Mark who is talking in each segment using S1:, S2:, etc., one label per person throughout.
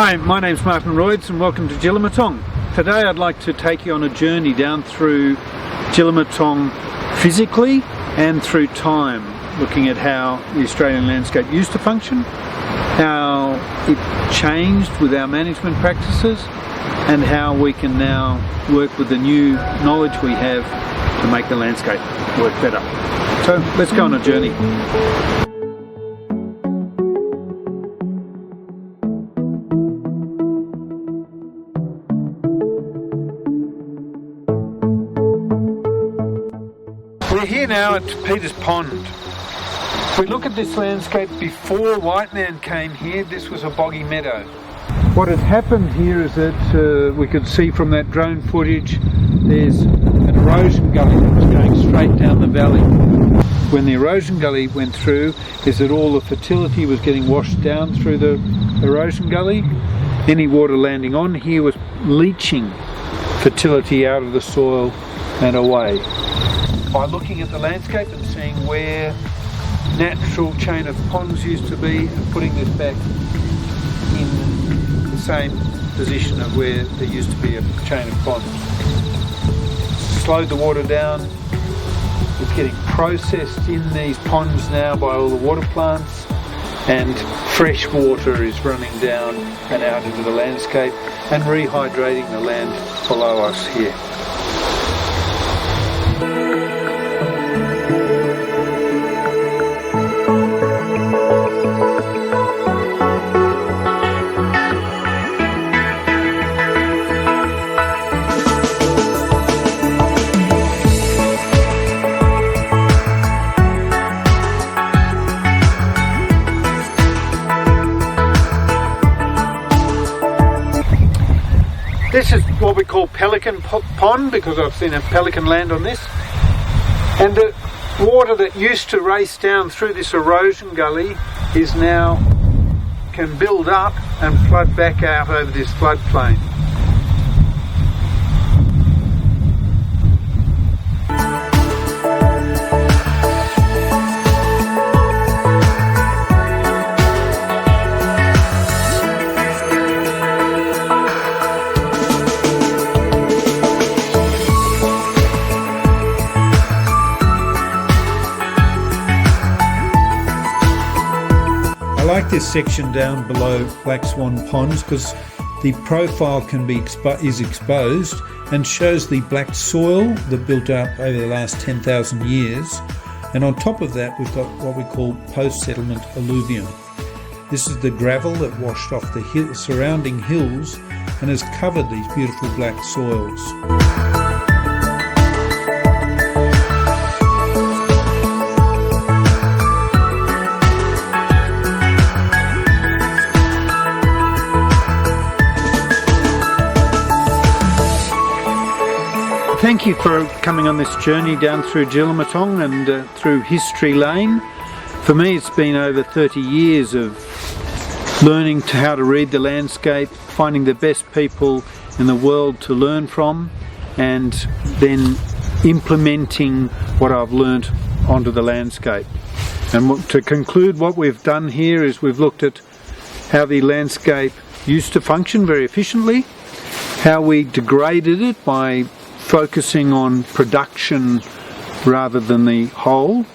S1: Hi, my name's Martin Royds and welcome to Jillamatong. Today I'd like to take you on a journey down through Jillamatong physically and through time, looking at how the Australian landscape used to function, how it changed with our management practices, and how we can now work with the new knowledge we have to make the landscape work better. So let's go on a journey. We're here now at Peter's Pond. If we look at this landscape before white man came here, this was a boggy meadow. What had happened here is that we could see from that drone footage there's an erosion gully that was going straight down the valley. When the erosion gully went through, is that all the fertility was getting washed down through the erosion gully. Any water landing on here was leaching fertility out of the soil and away. By looking at the landscape and seeing where natural chain of ponds used to be and putting this back in the same position of where there used to be a chain of ponds. Slowed the water down. It's getting processed in these ponds now by all the water plants, and fresh water is running down and out into the landscape and rehydrating the land below us here. This is what we call Pelican Pond, because I've seen a pelican land on this. And the water that used to race down through this erosion gully is now can build up and flood back out over this floodplain.
S2: I like this section down below Black Swan Ponds because the profile can be is exposed and shows the black soil that built up over the last 10,000 years, and on top of that we've got what we call post-settlement alluvium. This is the gravel that washed off the surrounding hills and has covered these beautiful black soils.
S1: Thank you for coming on this journey down through Jillamatong and through History Lane. For me, it's been over 30 years of learning how to read the landscape, finding the best people in the world to learn from, and then implementing what I've learnt onto the landscape. And to conclude, what we've done here is we've looked at how the landscape used to function very efficiently, how we degraded it by focusing on production rather than the whole,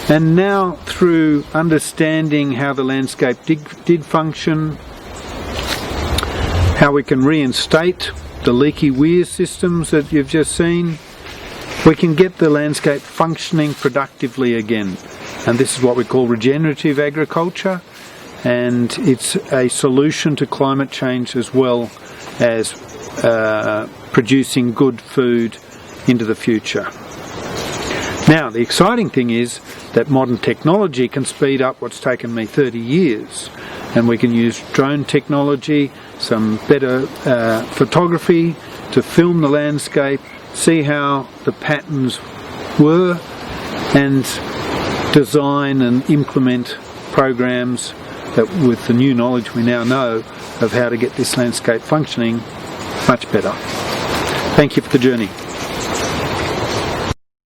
S1: and now through understanding how the landscape did function, how we can reinstate the leaky weir systems that you've just seen, we can get the landscape functioning productively again. And this is what we call regenerative agriculture, and it's a solution to climate change as well as producing good food into the future. Now, the exciting thing is that modern technology can speed up what's taken me 30 years, and we can use drone technology, some better photography to film the landscape, see how the patterns were, and design and implement programs that, with the new knowledge we now know of how to get this landscape functioning, much better. Thank you for the journey.